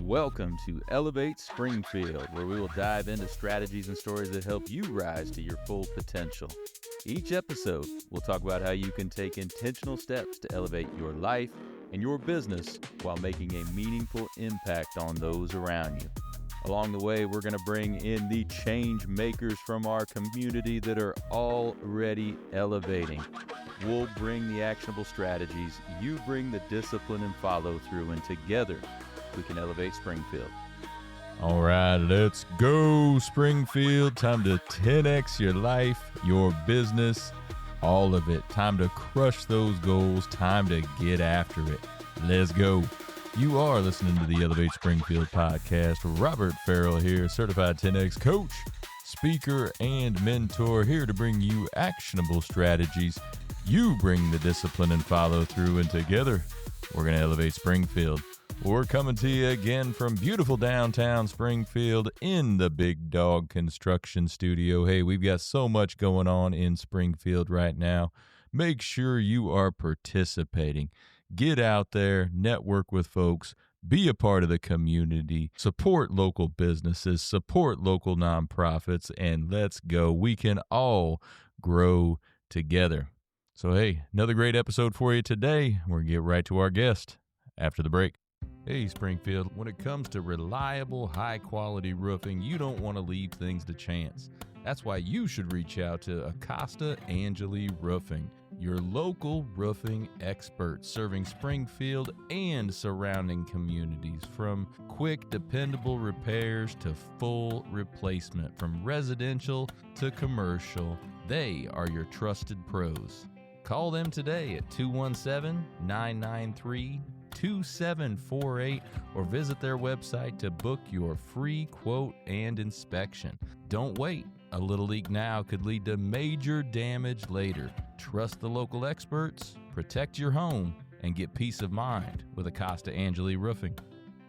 Welcome to Elevate Springfield, where we will dive into strategies and stories that help you rise to your full potential. Each episode, we'll talk about how you can take intentional steps to elevate your life and your business while making a meaningful impact on those around you. Along the way, we're going to bring in the change makers from our community that are already elevating. We'll bring the actionable strategies, you bring the discipline and follow through, and together we can elevate Springfield. All right, let's go, Springfield. Time to 10x your life, your business, all of it. Time to crush those goals. Time to get after it. Let's go. You are listening to the Elevate Springfield podcast. Robert Ferriell here, certified 10X coach, speaker, and mentor, here to bring you actionable strategies. You bring the discipline and follow through, and together we're going to elevate Springfield. We're coming to you again from beautiful downtown Springfield in the Big Dog Construction Studio. Hey, we've got so much going on in Springfield right now. Make sure you are participating. Get out there, network with folks, be a part of the community, support local businesses, support local nonprofits, and let's go. We can all grow together. So, hey, another great episode for you today. We're going to get right to our guest after the break. Hey, Springfield, when it comes to reliable, high-quality roofing, you don't want to leave things to chance. That's why you should reach out to Acosta Angeli Roofing, your local roofing expert, serving Springfield and surrounding communities. From quick, dependable repairs to full replacement, from residential to commercial, they are your trusted pros. Call them today at 217-993-2748 or visit their website to book your free quote and inspection. Don't wait. A little leak now could lead to major damage later. Trust the local experts, protect your home, and get peace of mind with Acosta Angeli Roofing.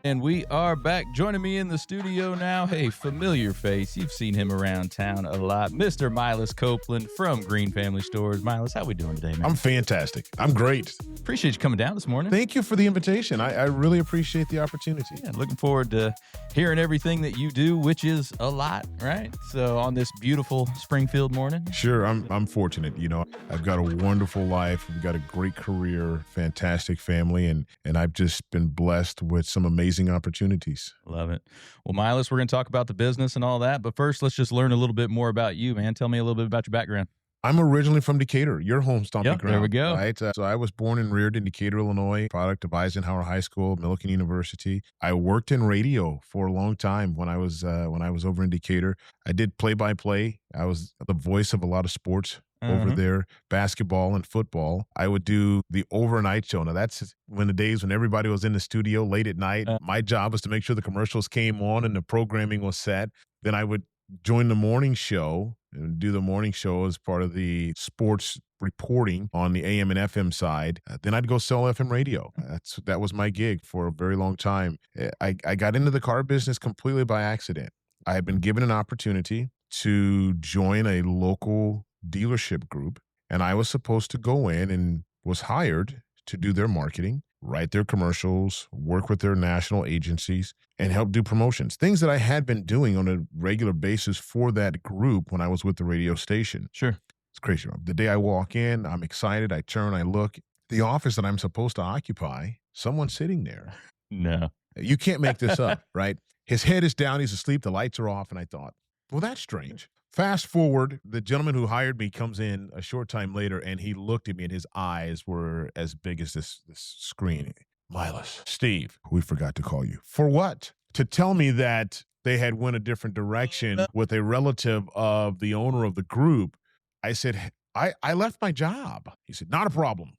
And we are back. Joining me in the studio now, hey, familiar face. You've seen him around town a lot. Mr. Mylas Copeland from Green Family Stores. Mylas, how we doing today, man? I'm fantastic. I'm great. Appreciate you coming down this morning. Thank you for the invitation. I really appreciate the opportunity. Yeah, looking forward to hearing everything that you do, which is a lot, right? So on this beautiful Springfield morning. Sure, I'm fortunate. You know, I've got a wonderful life. I've got a great career, fantastic family, and I've just been blessed with some amazing opportunities. Love it. Well, Mylas, we're going to talk about the business and all that, but first, let's just learn a little bit more about you, man. Tell me a little bit about your background. I'm originally from Decatur, your home stomping ground. There we go. Right? So I was born and reared in Decatur, Illinois, product of Eisenhower High School, Millikan University. I worked in radio for a long time when I was over in Decatur. I did play-by-play. I was the voice of a lot of sports over there, basketball and football. I would do the overnight show. Now, that's when the days when everybody was in the studio late at night. My job was to make sure the commercials came on and the programming was set. Then I would join the morning show and do the morning show as part of the sports reporting on the AM and FM side. Then I'd go sell FM radio. That was my gig for a very long time. I got into the car business completely by accident. I had been given an opportunity to join a local dealership group, and I was supposed to go in and was hired to do their marketing, write their commercials, work with their national agencies, and help do promotions. Things that I had been doing on a regular basis for that group when I was with the radio station. Sure. It's crazy. The day I walk in, I'm excited. I turn, I look. The office that I'm supposed to occupy, someone's sitting there. No. You can't make this up, right? His head is down. He's asleep. The lights are off. And I thought, well, that's strange. Fast forward, the gentleman who hired me comes in a short time later, and he looked at me, and his eyes were as big as this screen. Mylas, Steve, we forgot to call you. For what? To tell me that they had went a different direction with a relative of the owner of the group. I said, I left my job. He said, not a problem.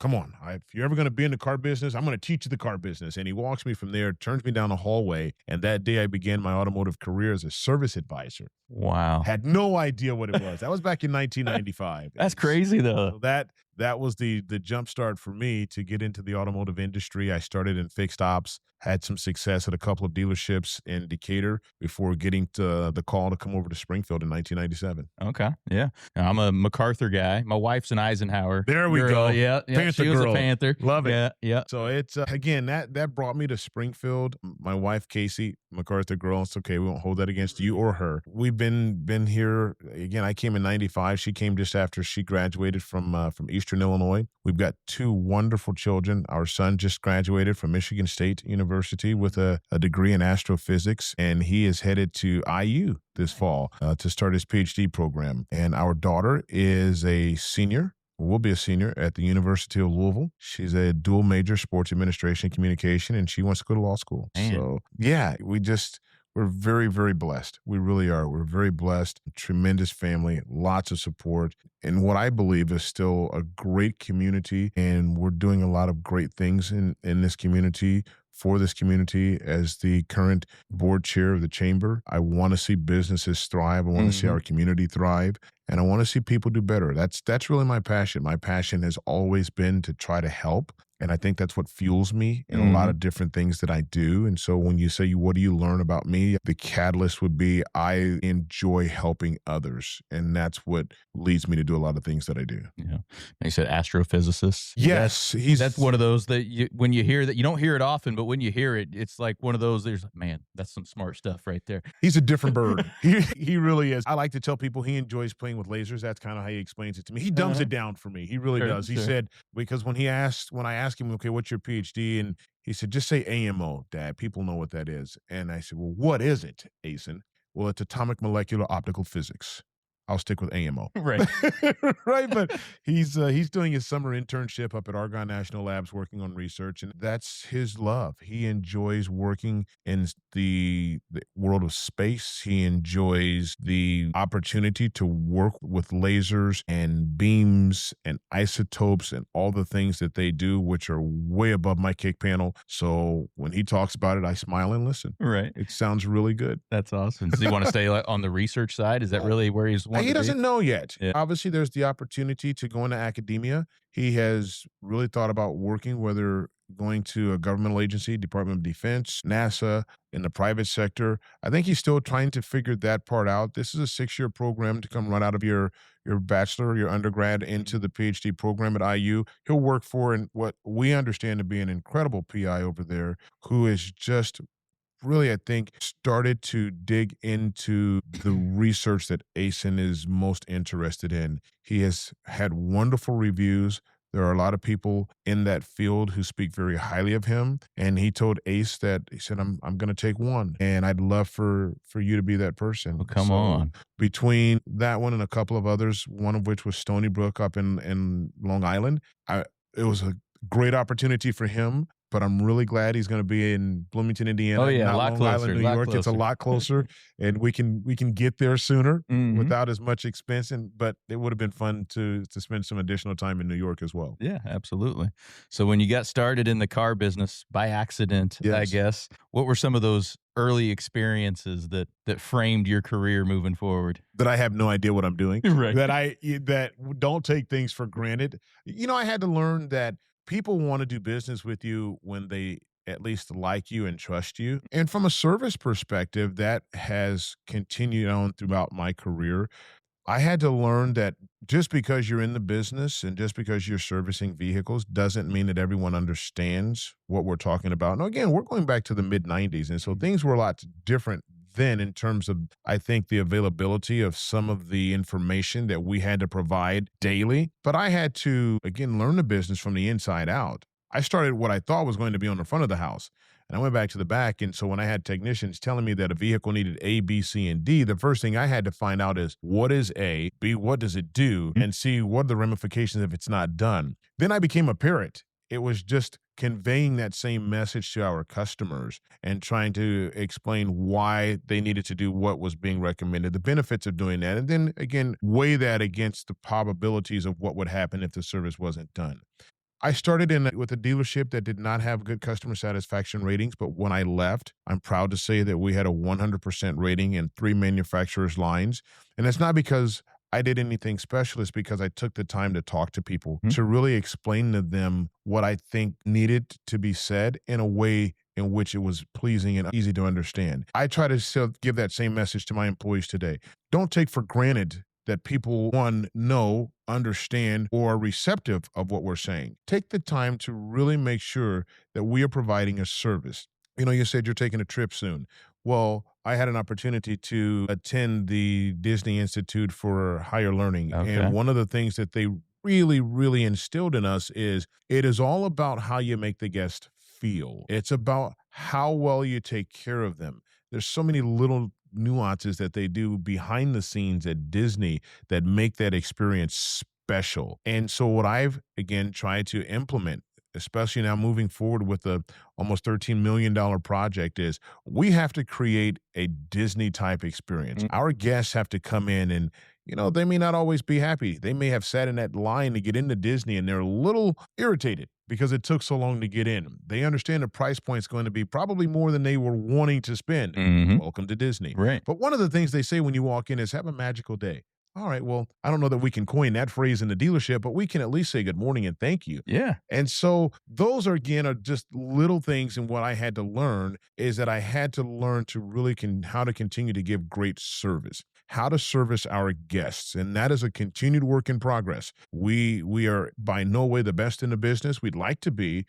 Come on, if you're ever going to be in the car business, I'm going to teach you the car business. And he walks me from there, turns me down the hallway. And that day I began my automotive career as a service advisor. Wow. Had no idea what it was. That was back in 1995. That's crazy, though. So that that was the jump start for me to get into the automotive industry. I started in fixed ops, had some success at a couple of dealerships in Decatur before getting to the call to come over to Springfield in 1997. Okay. Yeah. I'm a MacArthur guy. My wife's an Eisenhower. There we girl. go. Yeah. Yeah. Panther She was girl. a Panther. Love it. Yeah. Yeah. So it's again that brought me to Springfield. My wife Casey, MacArthur girl. It's okay. We won't hold that against you or her. We've been here again. I came in '95. She came just after she graduated from Eastern Illinois. We've got two wonderful children. Our son just graduated from Michigan State University with a degree in astrophysics, and he is headed to IU this fall to start his PhD program. And our daughter is a senior. Will be a senior at the University of Louisville. She's a dual major, sports administration and communication, and she wants to go to law school. Man. So yeah, we're very, very blessed. We really are. We're very blessed. Tremendous family, lots of support, and what I believe is still a great community. And we're doing a lot of great things in this community, for this community. As the current board chair of the chamber, I want to see businesses thrive. I want to see our community thrive. And I want to see people do better. That's really my passion. My passion has always been to try to help. And I think that's what fuels me in a lot of different things that I do. And so when you say, what do you learn about me? The catalyst would be I enjoy helping others. And that's what leads me to do a lot of things that I do. Yeah. You said astrophysicist. Yes. That's one of those that when you hear that, you don't hear it often, but when you hear it, it's like one of those, there's man, that's some smart stuff right there. He's a different bird. He really is. I like to tell people he enjoys playing with lasers. That's kind of how he explains it to me. He dumbs it down for me. He really does. He said, because when I asked him, okay, what's your PhD? And he said, just say AMO, Dad. People know what that is. And I said, well, what is it, Asen? Well, it's atomic molecular optical physics. I'll stick with AMO. Right. Right. But he's doing his summer internship up at Argonne National Labs working on research, and that's his love. He enjoys working in the world of space. He enjoys the opportunity to work with lasers and beams and isotopes and all the things that they do, which are way above my kick panel. So when he talks about it, I smile and listen. Right. It sounds really good. That's awesome. Does he want to stay on the research side? Is that really where he's wanting He to doesn't be? know yet. Yeah. Obviously, there's the opportunity to go into academia. He has really thought about working, whether going to a governmental agency, Department of Defense, NASA, in the private sector. I think he's still trying to figure that part out. This is a 6-year program to come right out of your bachelor, your undergrad into the PhD program at IU. He'll work for what we understand to be an incredible PI over there who is just really, I think, started to dig into the research that Asen is most interested in. He has had wonderful reviews. There are a lot of people in that field who speak very highly of him. And he told Ace that he said, I'm going to take one, and I'd love for you to be that person. Oh, come on. Between that one and a couple of others, one of which was Stony Brook up in Long Island, it was a great opportunity for him. But I'm really glad he's going to be in Bloomington, Indiana. Oh yeah, not a lot Long closer. Island, New York. It's a lot closer, and we can get there sooner without as much expense. But it would have been fun to spend some additional time in New York as well. Yeah, absolutely. So when you got started in the car business by accident, I guess, what were some of those early experiences that framed your career moving forward? That I have no idea what I'm doing. Right. That don't take things for granted. I had to learn that people want to do business with you when they at least like you and trust you. And from a service perspective, that has continued on throughout my career. I had to learn that just because you're in the business and just because you're servicing vehicles doesn't mean that everyone understands what we're talking about. Now, again, we're going back to the mid-90s, and so things were a lot different then in terms of, I think, the availability of some of the information that we had to provide daily. But I had to, again, learn the business from the inside out. I started what I thought was going to be on the front of the house, and I went back to the back. And so when I had technicians telling me that a vehicle needed A, B, C, and D, the first thing I had to find out is what is A, B, what does it do, and C, what are the ramifications if it's not done. Then I became a parent. It was just conveying that same message to our customers and trying to explain why they needed to do what was being recommended, the benefits of doing that, and then, again, weigh that against the probabilities of what would happen if the service wasn't done. I started with a dealership that did not have good customer satisfaction ratings, but when I left, I'm proud to say that we had a 100% rating in 3 manufacturers' lines. And it's not because I did anything special is because I took the time to talk to people, Mhm. to really explain to them what I think needed to be said in a way in which it was pleasing and easy to understand. I try to still give that same message to my employees today. Don't take for granted that people, one, know, understand, or are receptive of what we're saying. Take the time to really make sure that we are providing a service. You said you're taking a trip soon. Well, I had an opportunity to attend the Disney Institute for Higher Learning. And Okay. one of the things that they really, really instilled in us is it is all about how you make the guest feel. It's about how well you take care of them. There's so many little nuances that they do behind the scenes at Disney that make that experience special. And so what I've again tried to implement, especially now moving forward with the almost $13 million project, is we have to create a Disney type experience. Mm. Our guests have to come in and they may not always be happy. They may have sat in that line to get into Disney and they're a little irritated because it took so long to get in. They understand the price point is going to be probably more than they were wanting to spend. Hmm. Welcome to Disney. Right. But one of the things they say when you walk in is have a magical day. All right, well, I don't know that we can coin that phrase in the dealership, but we can at least say good morning and thank you. Yeah. And so those are again are just little things. And what I had to learn is that I had to learn to really how to continue to give great service, how to service our guests. And that is a continued work in progress. We are by no way the best in the business. We'd like to be,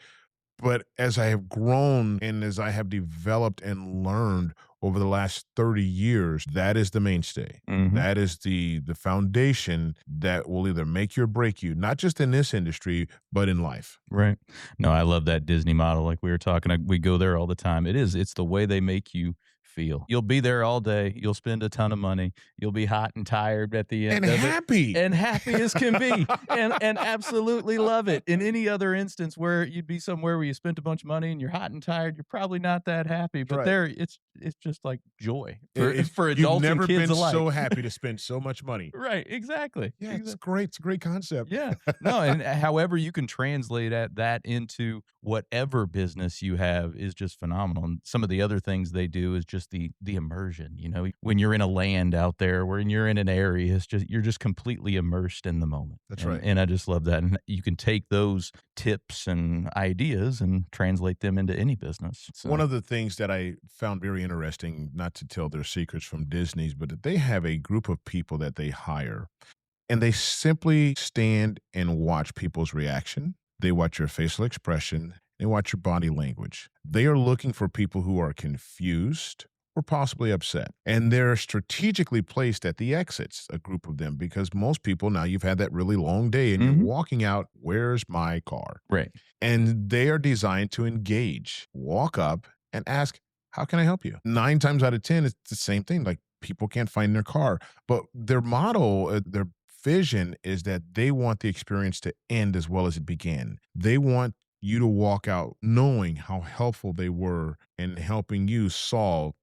but as I have grown and as I have developed and learned over the last 30 years, that is the mainstay. Hmm. That is the foundation that will either make you or break you, not just in this industry, but in life. Right. No, I love that Disney model. Like we were talking, we go there all the time. It's the way they make you feel. You'll be there all day. You'll spend a ton of money. You'll be hot and tired at the end And of happy. it. And happy as can be. And absolutely love it. In any other instance where you'd be somewhere where you spent a bunch of money and you're hot and tired, you're probably not that happy. But Right. there it's just like joy It- for You've adults never and kids been alike. so happy to spend so much money. Right, exactly. Yeah, Exactly. it's great. It's a great concept. Yeah. No, and however you can translate that into whatever business you have is just phenomenal. And some of the other things they do is just the immersion. When you're in a land out there, when you're in an area, you're just completely immersed in the moment. That's And- right. And I just love that. And you can take those tips and ideas and translate them into any business. So, One of the things that I found very interesting, not to tell their secrets from Disney's, but that they have a group of people that they hire and they simply stand and watch people's reaction. They watch your facial expression. They watch your body language. They are looking for people who are confused or possibly upset. And they're strategically placed at the exits, a group of them, because most people, now you've had that really long day and Mhm. you're walking out, where's my car? right. And they are designed to engage, walk up and ask, how can I help you? 9 times out of 10, it's the same thing. Like people can't find their car, but their motto, their vision is that they want the experience to end as well as it began. They want you to walk out knowing how helpful they were in helping you solve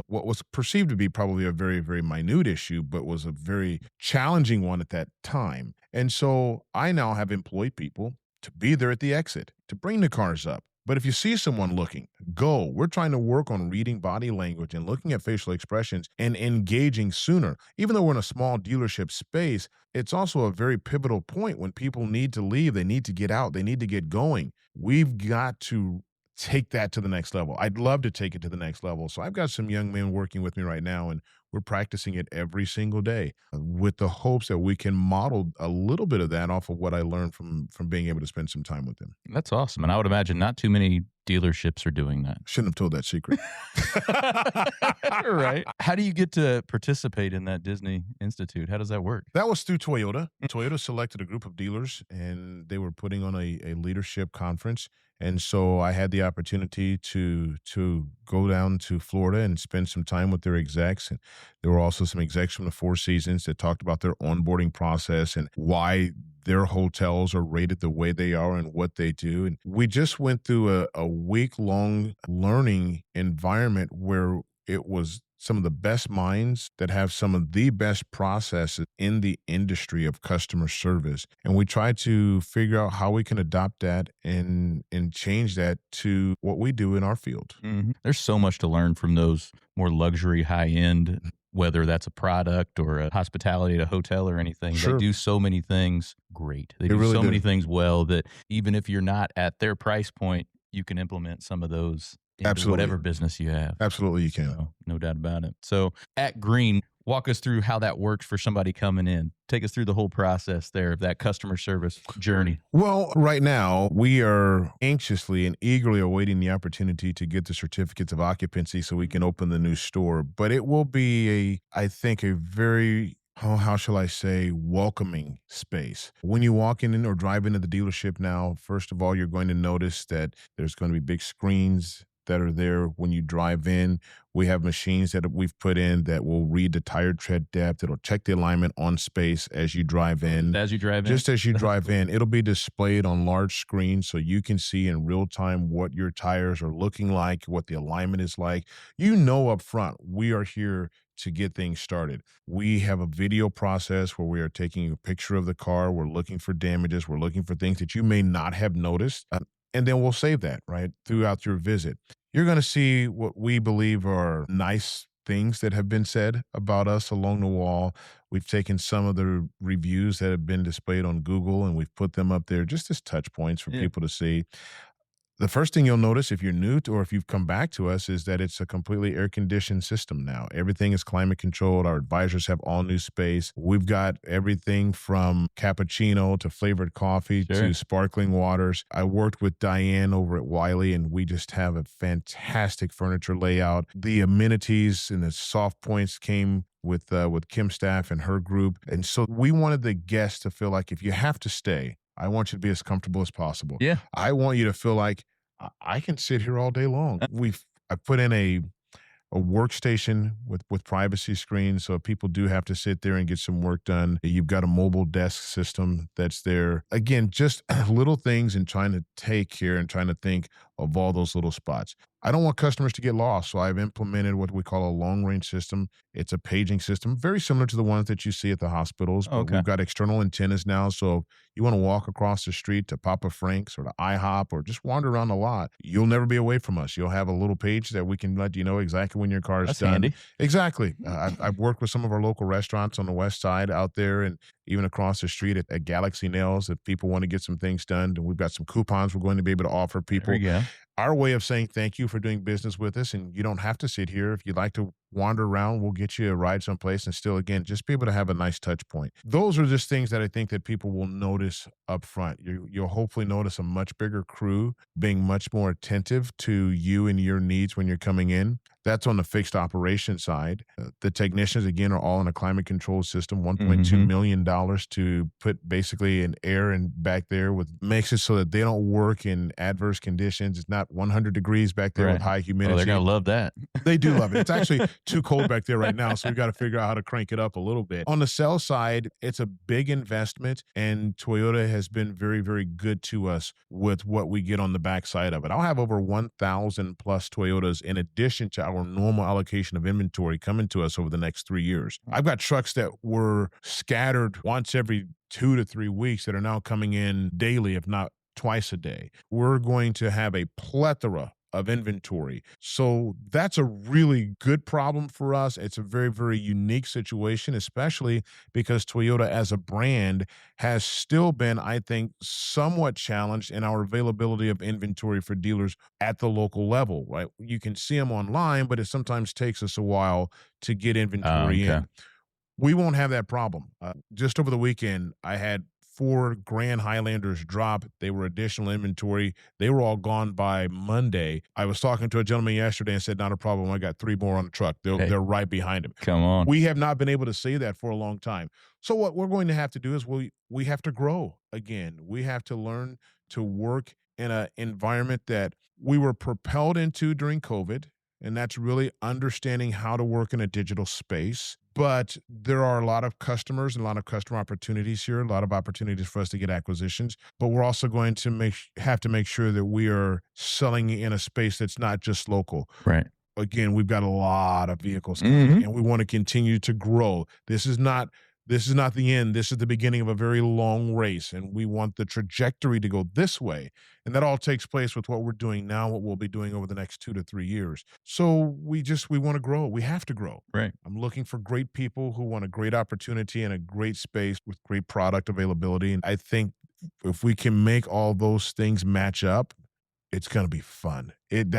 what was perceived to be probably a very, very minute issue, but was a very challenging one at that time. And so I now have employed people to be there at the exit, to bring the cars up. But if you see someone looking, go. We're trying to work on reading body language and looking at facial expressions and engaging sooner. Even though we're in a small dealership space, it's also a very pivotal point when people need to leave, they need to get out, they need to get going. We've got to take that to the next level. I'd love to take it to the next level. So I've got some young men working with me right now, and we're practicing it every single day with the hopes that we can model a little bit of that off of what I learned from being able to spend some time with them. That's awesome. And I would imagine not too many dealerships are doing that. Shouldn't have told that secret. Right. How do you get to participate in that Disney Institute? How does that work? That was through Toyota. Toyota selected a group of dealers and they were putting on a leadership conference. And so I had the opportunity to go down to Florida and spend some time with their execs. And there were also some execs from the Four Seasons that talked about their onboarding process and why their hotels are rated the way they are and what they do. And we just went through a week-long learning environment where it was some of the best minds that have some of the best processes in the industry of customer service. And we try to figure out how we can adopt that and change that to what we do in our field. There's so much to learn from those more luxury, high-end whether that's a product or a hospitality at a hotel or anything. Sure. They do so many things great. They They do really so do. many things well that even if you're not at their price point, you can implement some of those into Absolutely. whatever business you have. Absolutely, you can. So, no doubt about it. So at Green, walk us through how that works for somebody coming in. Take us through the whole process there of that customer service journey. Well, right now, we are anxiously and eagerly awaiting the opportunity to get the certificates of occupancy so we can open the new store. But it will be I think, a very, how shall I say, welcoming space. When you walk in or drive into the dealership now, first of all, you're going to notice that there's going to be big screens that are there when you drive in. We have machines that we've put in that will read the tire tread depth. It'll check the alignment on space as you drive in. As you drive in? Just as you drive in, it'll be displayed on large screens so you can see in real time what your tires are looking like, what the alignment is like. You know up front, we are here to get things started. We have a video process where we are taking a picture of the car. We're looking for damages. We're looking for things that you may not have noticed. And then we'll save that, right, throughout your visit. You're going to see what we believe are nice things that have been said about us along the wall. We've taken some of the reviews that have been displayed on Google and we've put them up there just as touch points for people to see. The first thing you'll notice if you're new to, or if you've come back to us, is that it's a completely air-conditioned system now. Everything is climate-controlled. Our advisors have all new space. We've got everything from cappuccino to flavored coffee to sparkling waters. I worked with Diane over at Wiley, and we just have a fantastic furniture layout. The amenities and the soft points came with Kim's staff and her group. And so we wanted the guests to feel like if you have to stay, I want you to be as comfortable as possible. Yeah. I want you to feel like I can sit here all day long. I put in a workstation with privacy screens, so if people do have to sit there and get some work done, you've got a mobile desk system that's there. Again, just little things and trying to take care and trying to think of all those little spots. I don't want customers to get lost, so I've implemented what we call a long-range system. It's a paging system, very similar to the ones that you see at the hospitals, but we've got external antennas now, so if you want to walk across the street to Papa Frank's or to IHOP or just wander around the lot, you'll never be away from us. You'll have a little page that we can let you know exactly when your car is done. Handy. Exactly. I've worked with some of our local restaurants on the west side out there and even across the street at Galaxy Nails if people want to get some things done. And we've got some coupons we're going to be able to offer people. There you go. Our way of saying thank you for doing business with us, and you don't have to sit here. If you'd like to wander around, we'll get you a ride someplace and still, again, just be able to have a nice touch point. Those are just things that I think that people will notice up front. You'll hopefully notice a much bigger crew being much more attentive to you and your needs when you're coming in. That's on the fixed operation side. The technicians, again, are all in a climate control system, $1.2 million to put basically an air in back there with makes it so that they don't work in adverse conditions. It's not 100 degrees back there with high humidity. Oh, they're going to love that. They do love it. It's actually too cold back there right now, so we've got to figure out how to crank it up a little bit. On the sales side, it's a big investment, and Toyota has been very, very good to us with what we get on the backside of it. I'll have over 1,000 plus Toyotas in addition to our normal allocation of inventory coming to us over the next 3 years. I've got trucks that were scattered once every 2 to 3 weeks that are now coming in daily, if not twice a day. We're going to have a plethora of inventory. So that's a really good problem for us. It's a very, very unique situation, especially because Toyota as a brand has still been, I think, somewhat challenged in our availability of inventory for dealers at the local level, right? You can see them online, but it sometimes takes us a while to get inventory in. We won't have that problem. Just over the weekend, I had 4 Grand Highlanders drop. They were additional inventory. They were all gone by Monday. I was talking to a gentleman yesterday and said, not a problem. I got 3 more on the truck. They're right behind him. Come on. We have not been able to say that for a long time. So what we're going to have to do is we have to grow again. We have to learn to work in an environment that we were propelled into during COVID, and that's really understanding how to work in a digital space. But there are a lot of customers and a lot of customer opportunities here, a lot of opportunities for us to get acquisitions. But we're also going to have to make sure that we are selling in a space that's not just local. Right. Again, we've got a lot of vehicles coming, and we want to continue to grow. This is not This is not the end. This is the beginning of a very long race, and we want the trajectory to go this way. And that all takes place with what we're doing now, what we'll be doing over the next 2 to 3 years. So we want to grow. We have to grow. Right. I'm looking for great people who want a great opportunity and a great space with great product availability. And I think if we can make all those things match up, it's going to be fun. And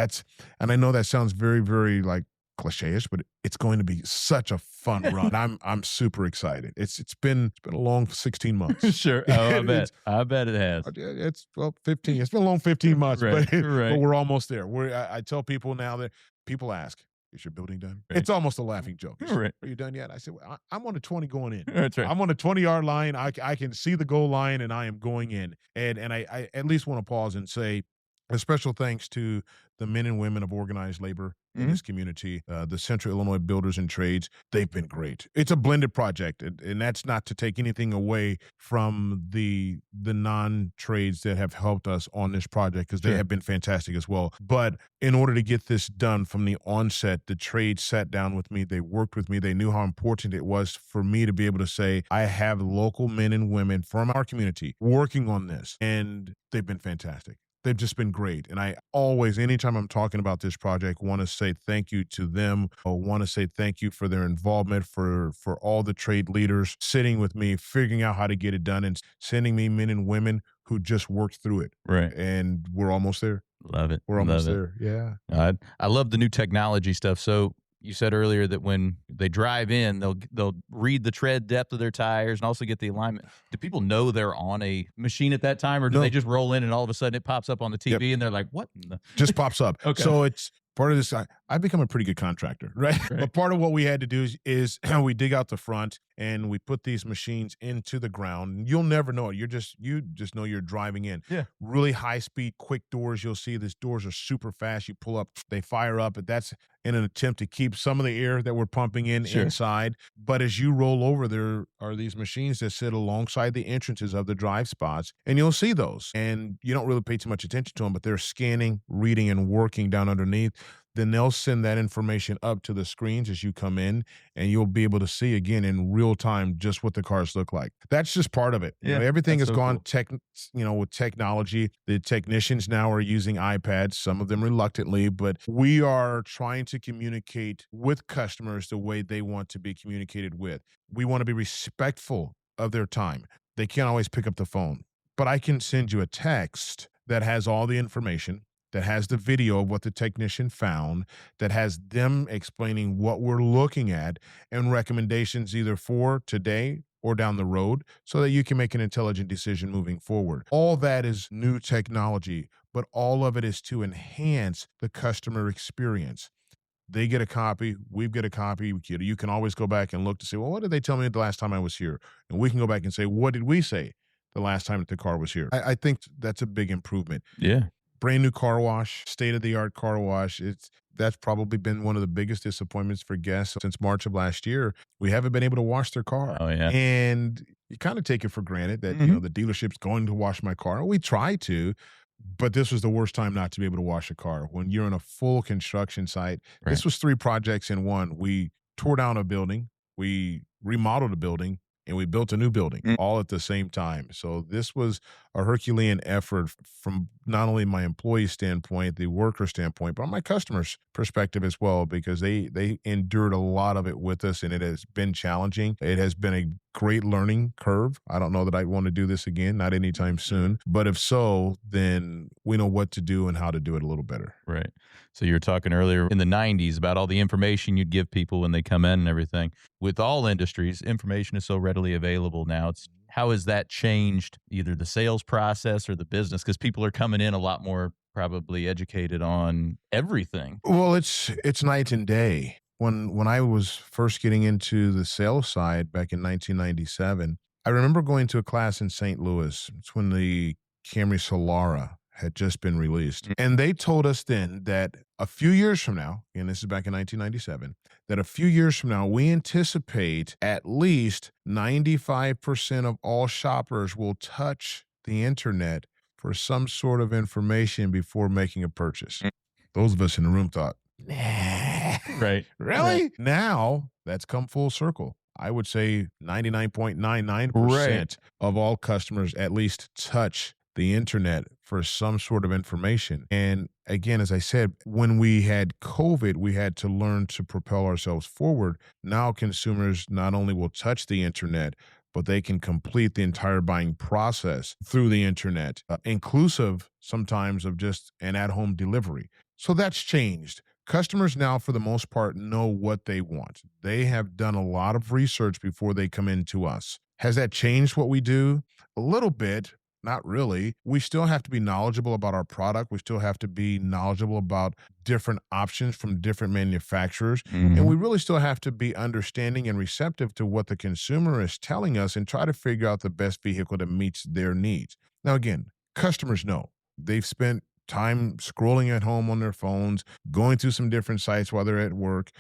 I know that sounds very, very like cliche-ish, but it's going to be such a fun run. I'm super excited. It's been a long 16 months. Sure. Oh, I bet it has. It's 15. It's been a long 15 months, Right, but right. we're almost there. I tell people now that people ask, "Is your building done?" Right. It's almost a laughing joke. Right. Are you done yet? I said, well, I'm on a 20 going in. That's right. I'm on a 20-yard line. I can see the goal line, and I am going in. And I at least want to pause and say a special thanks to the men and women of organized labor in this community, the Central Illinois Builders and Trades. They've been great. It's a blended project, and that's not to take anything away from the non-trades that have helped us on this project, because they have been fantastic as well. But in order to get this done from the onset, the trades sat down with me. They worked with me. They knew how important it was for me to be able to say, I have local men and women from our community working on this, and they've been fantastic. They've just been great. And I always, anytime I'm talking about this project, want to say thank you to them. I want to say thank you for their involvement, for all the trade leaders sitting with me, figuring out how to get it done, and sending me men and women who just worked through it. Right. And we're almost there. Love it. We're almost Love it. there. Yeah. I love the new technology stuff. So you said earlier that when they drive in, they'll read the tread depth of their tires and also get the alignment. Do people know they're on a machine at that time, or do they just roll in and all of a sudden it pops up on the TV and they're like, what? Just pops up. Okay. So it's part of this. I've become a pretty good contractor, right? But part of what we had to do is we dig out the front and we put these machines into the ground. You'll never know it. You just know you're driving in. Yeah. Really high speed, quick doors. You'll see these doors are super fast. You pull up, they fire up, but that's in an attempt to keep some of the air that we're pumping in inside. But as you roll over, there are these machines that sit alongside the entrances of the drive spots, and you'll see those. And you don't really pay too much attention to them, but they're scanning, reading, and working down underneath. Then they'll send that information up to the screens as you come in, and you'll be able to see again in real time just what the cars look like. That's just part of it. Yeah, Everything has so gone cool. with technology. The technicians now are using iPads, some of them reluctantly, but we are trying to communicate with customers the way they want to be communicated with. We want to be respectful of their time. They can't always pick up the phone, but I can send you a text that has all the information, that has the video of what the technician found, that has them explaining what we're looking at and recommendations either for today or down the road, so that you can make an intelligent decision moving forward. All that is new technology, but all of it is to enhance the customer experience. They get a copy, we get a copy. You can always go back and look to say, well, what did they tell me the last time I was here? And we can go back and say, what did we say the last time that the car was here? I think that's a big improvement. Yeah. Brand new car wash, state-of-the-art car wash. That's probably been one of the biggest disappointments for guests since March of last year. We haven't been able to wash their car. Oh, yeah. And you kind of take it for granted that, the dealership's going to wash my car. We try to, but this was the worst time not to be able to wash a car. When you're on a full construction site, this was 3 projects in one. We tore down a building, we remodeled a building, and we built a new building all at the same time. So this was a Herculean effort from not only my employee standpoint, the worker standpoint, but on my customer's perspective as well, because they endured a lot of it with us, and it has been challenging. It has been a great learning curve. I don't know that I'd want to do this again, not anytime soon. But if so, then we know what to do and how to do it a little better. Right. So you were talking earlier in the 90s about all the information you'd give people when they come in and everything. With all industries, information is so readily available now. How has that changed either the sales process or the business? Because people are coming in a lot more probably educated on everything. Well, it's night and day. When I was first getting into the sales side back in 1997, I remember going to a class in St. Louis. It's when the Camry Solara had just been released. And they told us then that a few years from now, and this is back in 1997, that a few years from now, we anticipate at least 95% of all shoppers will touch the internet for some sort of information before making a purchase. Those of us in the room thought, nah. Right. Really? Now that's come full circle. I would say Right. 99.99% of all customers at least touch the internet for some sort of information. And again, as I said, when we had COVID, we had to learn to propel ourselves forward. Now consumers not only will touch the internet, but they can complete the entire buying process through the internet, inclusive sometimes of just an at home delivery. So that's changed. Customers now, for the most part, know what they want. They have done a lot of research before they come into us. Has that changed what we do? A little bit, not really. We still have to be knowledgeable about our product. We still have to be knowledgeable about different options from different manufacturers. And we really still have to be understanding and receptive to what the consumer is telling us and try to figure out the best vehicle that meets their needs. Now, again, customers know. They've spent time scrolling at home on their phones, going through some different sites while they're at work.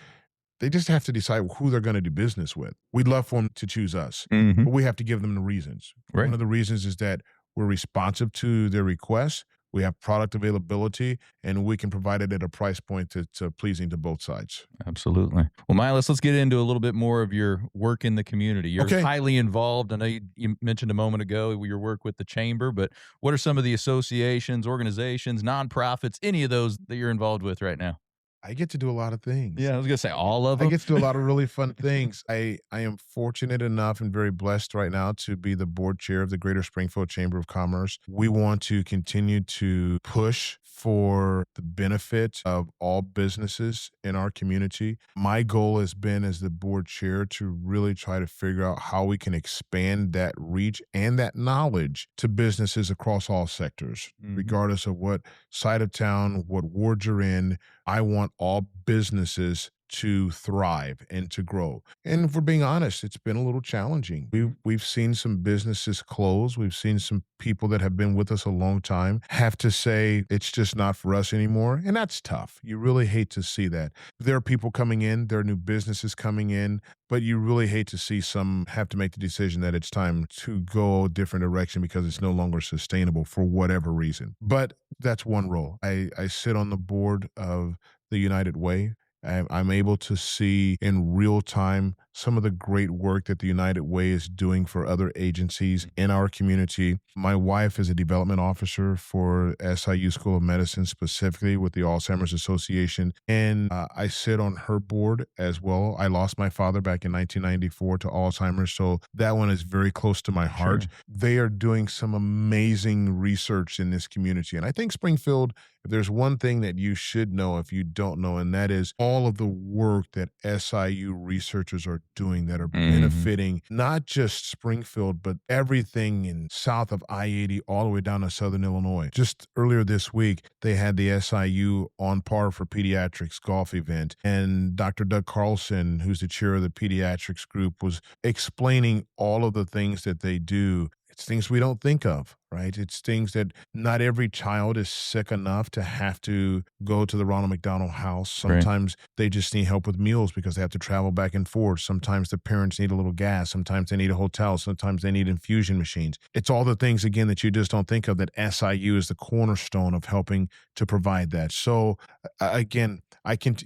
They just have to decide who they're going to do business with. We'd love for them to choose us, Mm-hmm. but we have to give them the reasons. Right. One of the reasons is that we're responsive to their requests. We have product availability, and we can provide it at a price point that's pleasing to both sides. Absolutely. Well, Mylas, let's get into a little bit more of your work in the community. You're Okay. highly involved. I know you mentioned a moment ago your work with the chamber, but what are some of the associations, organizations, nonprofits, any of those that you're involved with right now? I get to do a lot of things. Yeah, I was going to say all of I them. get to do a lot of really fun things. I am fortunate enough and very blessed right now to be the board chair of the Greater Springfield Chamber of Commerce. We want to continue to push for the benefit of all businesses in our community. My goal has been, as the board chair, to really try to figure out how we can expand that reach and that knowledge to businesses across all sectors, regardless of what side of town, what ward you're in. I want all businesses to thrive and to grow. And if we're being honest, it's been a little challenging. We've seen some businesses close. We've seen some people that have been with us a long time have to say it's just not for us anymore. And that's tough. You really hate to see that. There are people coming in, there are new businesses coming in, but you really hate to see some have to make the decision that it's time to go a different direction because it's no longer sustainable for whatever reason. But that's one role. I sit on the board of the United Way. I'm able to see in real time some of the great work that the United Way is doing for other agencies in our community. My wife is a development officer for SIU School of Medicine, specifically with the Alzheimer's Association, and I sit on her board as well. I lost my father back in 1994 to Alzheimer's, so that one is very close to my heart. Sure. They are doing some amazing research in this community, and I think Springfield, if there's one thing that you should know if you don't know, and that is all of the work that SIU researchers are doing that are benefiting not just Springfield, but everything in south of I-80 all the way down to Southern Illinois. Just earlier this week, they had the SIU On Par for Pediatrics golf event, and Dr. Doug Carlson, who's the chair of the pediatrics group, was explaining all of the things that they do. It's things we don't think of, right? It's things that not every child is sick enough to have to go to the Ronald McDonald House. Sometimes they just need help with meals because they have to travel back and forth. Sometimes the parents need a little gas. Sometimes they need a hotel. Sometimes they need infusion machines. It's all the things, again, that you just don't think of, that SIU is the cornerstone of helping to provide that. So again,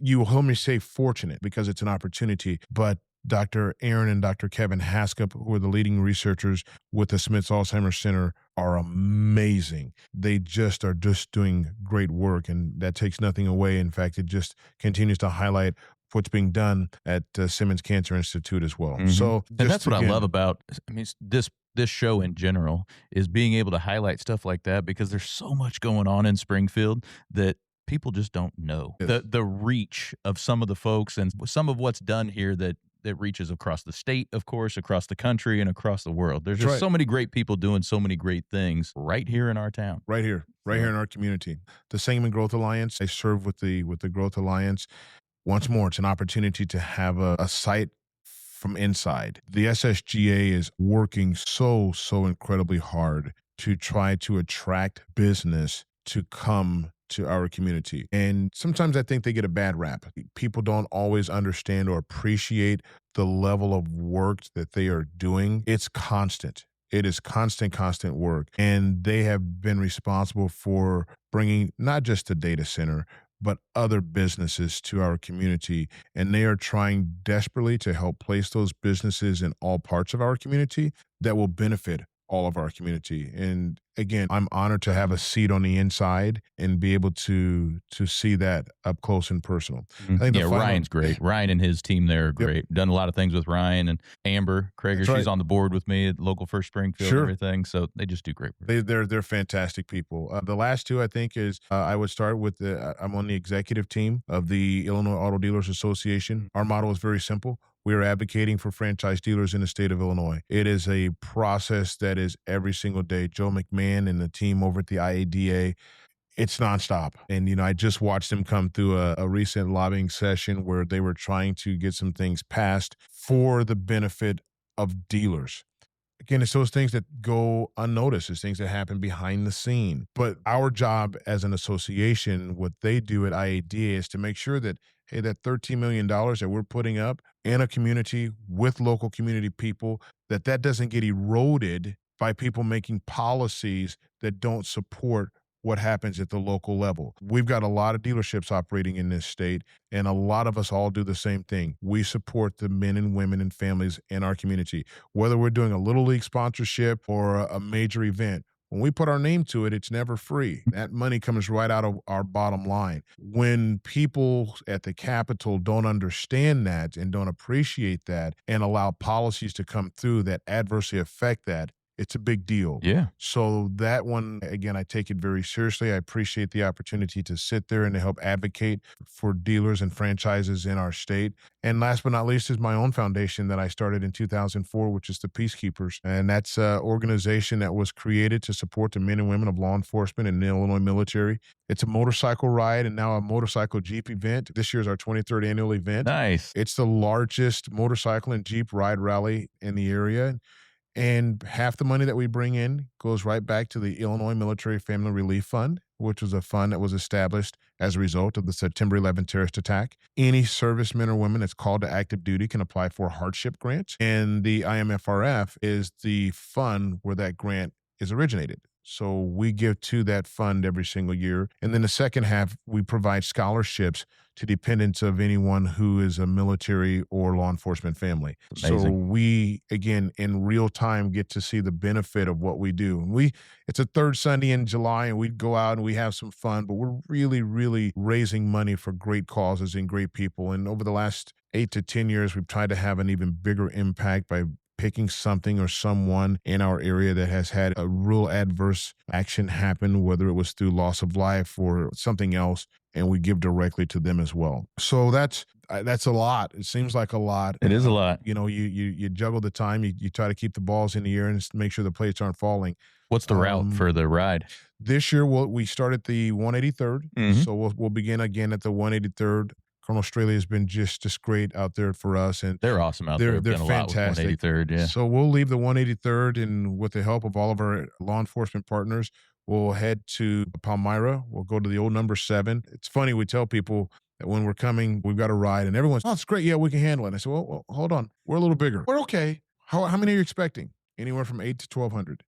you will hear me say fortunate because it's an opportunity, but Dr. Aaron and Dr. Kevin Haskell, who are the leading researchers with the Smith's Alzheimer's Center, are amazing. They are just doing great work, and that takes nothing away. In fact, it just continues to highlight what's being done at Simmons Cancer Institute as well. So, and that's what I love about, this show in general, is being able to highlight stuff like that, because there's so much going on in Springfield that people just don't know. Yes. The reach of some of the folks and some of what's done here that reaches across the state, of course, across the country, and across the world. There's just so many great people doing so many great things right here in our town. Right here in our community. The Sangamon Growth Alliance, I serve with the Growth Alliance. Once more, it's an opportunity to have a site from inside. The SSGA is working so incredibly hard to try to attract business to come to our community. And sometimes I think they get a bad rap. People don't always understand or appreciate the level of work that they are doing. It's constant. It is constant work. And they have been responsible for bringing not just a data center, but other businesses to our community. And they are trying desperately to help place those businesses in all parts of our community that will benefit all of our community. And again, I'm honored to have a seat on the inside and be able to see that up close and personal. I think Yeah, Ryan's great. Ryan and his team there are great. Done a lot of things with Ryan and Amber Krager. That's right. She's on the board with me at Local First Springfield and everything. So they just do great work. They're fantastic people. The last two, I think, is I would start with I'm on the executive team of the Illinois Auto Dealers Association. Our model is very simple. We are advocating for franchise dealers in the state of Illinois. It is a process that is every single day. Joe McMahon and the team over at the IADA, it's nonstop. And, I just watched them come through a recent lobbying session where they were trying to get some things passed for the benefit of dealers. Again, it's those things that go unnoticed. It's things that happen behind the scene. But our job as an association, what they do at IADA is to make sure that, hey, that $13 million that we're putting up in a community with local community people, that doesn't get eroded by people making policies that don't support what happens at the local level. We've got a lot of dealerships operating in this state, and a lot of us all do the same thing. We support the men and women and families in our community, whether we're doing a Little League sponsorship or a major event. When we put our name to it, it's never free. That money comes right out of our bottom line. When people at the Capitol don't understand that and don't appreciate that and allow policies to come through that adversely affect that, it's a big deal. Yeah. So that one, again, I take it very seriously. I appreciate the opportunity to sit there and to help advocate for dealers and franchises in our state. And last but not least is my own foundation that I started in 2004, which is the Peacekeepers. And that's an organization that was created to support the men and women of law enforcement and the Illinois military. It's a motorcycle ride and now a motorcycle Jeep event. This year is our 23rd annual event. Nice. It's the largest motorcycle and Jeep ride rally in the area. And half the money that we bring in goes right back to the Illinois Military Family Relief Fund, which was a fund that was established as a result of the September 11th terrorist attack. Any serviceman or woman that's called to active duty can apply for a hardship grant. And the IMFRF is the fund where that grant is originated. So we give to that fund every single year. And then the second half, we provide scholarships to dependents of anyone who is a military or law enforcement family. Amazing. So we, again, in real time get to see the benefit of what we do. And it's a third Sunday in July and we go out and we have some fun, but we're really, really raising money for great causes and great people. And over the last 8 to 10 years, we've tried to have an even bigger impact by picking something or someone in our area that has had a real adverse action happen, whether it was through loss of life or something else, and we give directly to them as well. So that's a lot. It seems like a lot. It is a lot. You juggle the time. You try to keep the balls in the air and make sure the plates aren't falling. What's the route for the ride? This year, we start at the 183rd. Mhm. So we'll begin again at the 183rd. Colonel Straley has been just great out there for us, and They're awesome out there. they're Done a lot with fantastic. 183rd, yeah. So we'll leave the 183rd, and with the help of all of our law enforcement partners, we'll head to Palmyra. We'll go to the old number 7. It's funny, we tell people that when we're coming, we've got a ride, and everyone's, oh, it's great. Yeah, we can handle it. And I said, well, hold on. We're a little bigger. We're okay. How many are you expecting? Anywhere from 8 to 1,200.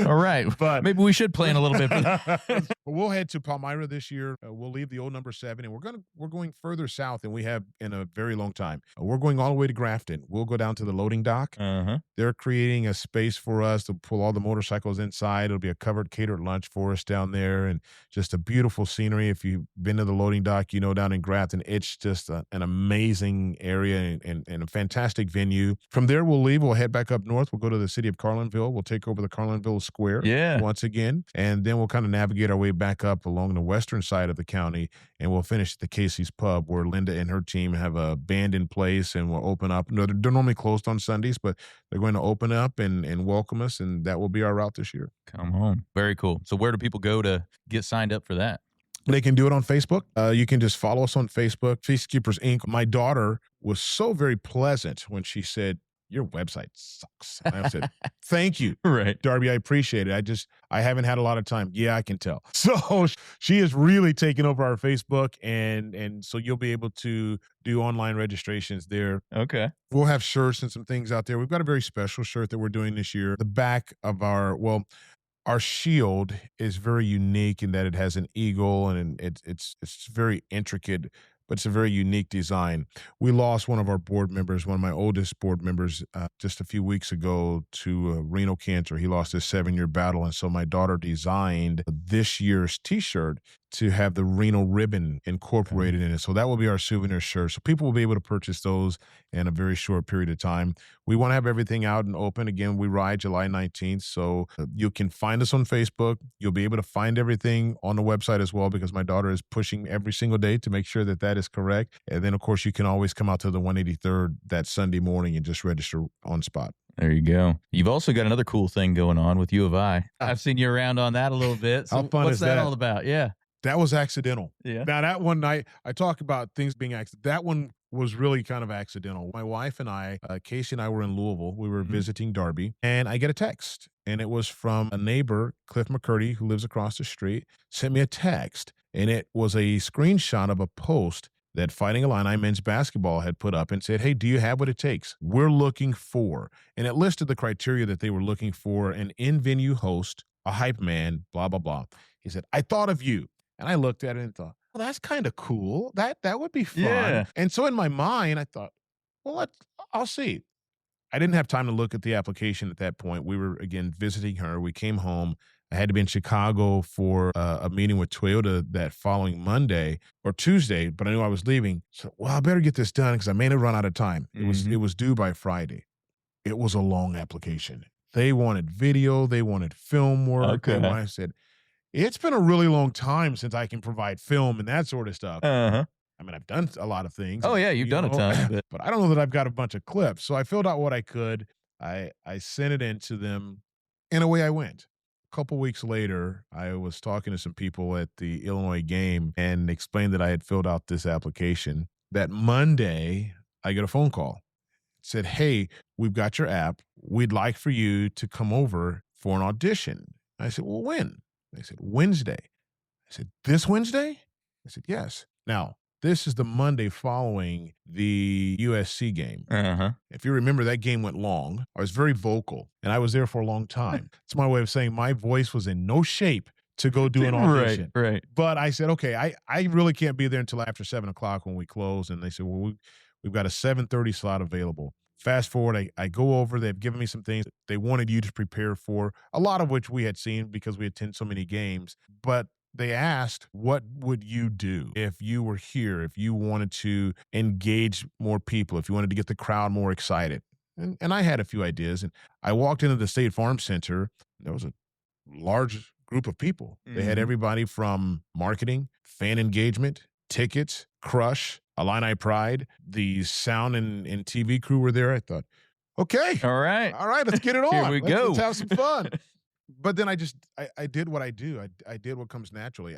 All right. But maybe we should plan a little bit. We'll head to Palmyra this year. We'll leave the old number 7, and we're going further south than we have in a very long time. We're going all the way to Grafton. We'll go down to the loading dock. Uh-huh. They're creating a space for us to pull all the motorcycles inside. It'll be a covered catered lunch for us down there, and just a beautiful scenery. If you've been to the loading dock, down in Grafton, it's just an amazing area and a fantastic venue. From there, we'll leave. We'll head back up north. We'll go to the city of Carlinville. We'll take over the Carlinville Square once again, and then we'll kind of navigate our way back up along the western side of the county, and we'll finish at the Casey's Pub, where Linda and her team have a band in place, and we'll open up. No, they're normally closed on Sundays, but they're going to open up and welcome us, and that will be our route this year. Come home. Very cool. So where do people go to get signed up for that? They can do it on Facebook. You can just follow us on Facebook, Peacekeepers Inc. My daughter was so very pleasant when she said, your website sucks. And I said, thank you, Right. Darby. I appreciate it. I haven't had a lot of time. Yeah, I can tell. So she is really taking over our Facebook, and so you'll be able to do online registrations there. Okay. We'll have shirts and some things out there. We've got a very special shirt that we're doing this year. The back of Our shield is very unique in that it has an eagle and it's very intricate, but it's a very unique design. We lost one of our board members, one of my oldest board members, just a few weeks ago to renal cancer. He lost his 7-year battle, and so my daughter designed this year's T-shirt to have the renal ribbon incorporated in it. So that will be our souvenir shirt. So people will be able to purchase those in a very short period of time. We want to have everything out and open. Again, we ride July 19th. So you can find us on Facebook. You'll be able to find everything on the website as well, because my daughter is pushing every single day to make sure that that is correct. And then, of course, you can always come out to the 183rd that Sunday morning and just register on spot. There you go. You've also got another cool thing going on with U of I. I've seen you around on that a little bit. So How fun what's is that that? all about? Yeah. That was accidental. Yeah. Now, that one night, I talk about things being accidental. That one was really kind of accidental. My wife and I, Casey and I were in Louisville. We were visiting Darby, and I get a text, and it was from a neighbor, Cliff McCurdy, who lives across the street, sent me a text, and it was a screenshot of a post that Fighting Illini men's basketball had put up and said, hey, do you have what it takes? We're looking for, and it listed the criteria that they were looking for: an in-venue host, a hype man, blah, blah, blah. He said, I thought of you. And I looked at it and thought, well, that's kind of cool. That would be fun. Yeah. And so in my mind, I thought, well, I'll see. I didn't have time to look at the application at that point. We were, again, visiting her. We came home. I had to be in Chicago for a meeting with Toyota that following Monday or Tuesday, but I knew I was leaving. So, well, I better get this done because I may have run out of time. It was due by Friday. It was a long application. They wanted video. They wanted film work. Okay. I said, it's been a really long time since I can provide film and that sort of stuff. Uh-huh. I mean, I've done a lot of things. Oh, yeah, you've done a ton. But I don't know that I've got a bunch of clips. So I filled out what I could. I sent it in to them, and away I went. A couple weeks later, I was talking to some people at the Illinois game and explained that I had filled out this application. That Monday, I get a phone call. It said, hey, we've got your app. We'd like for you to come over for an audition. I said, well, when? They said, Wednesday. I said, this Wednesday? I said, yes. Now, this is the Monday following the USC game. Uh-huh. If you remember, that game went long. I was very vocal, and I was there for a long time. It's my way of saying my voice was in no shape to go do an audition. Right. But I said, okay, I really can't be there until after 7 o'clock when we close. And they said, well, we've got a 7:30 slot available. Fast forward, I go over. They've given me some things they wanted you to prepare for, a lot of which we had seen because we attend so many games. But they asked, what would you do if you were here, if you wanted to engage more people, if you wanted to get the crowd more excited? And I had a few ideas. And I walked into the State Farm Center. There was a large group of people. They had everybody from marketing, fan engagement, tickets, Crush, Illini Pride, the sound and TV crew were there. I thought, okay. All right, let's get it on. Here we go. Let's have some fun. But then I did what I do. I did what comes naturally.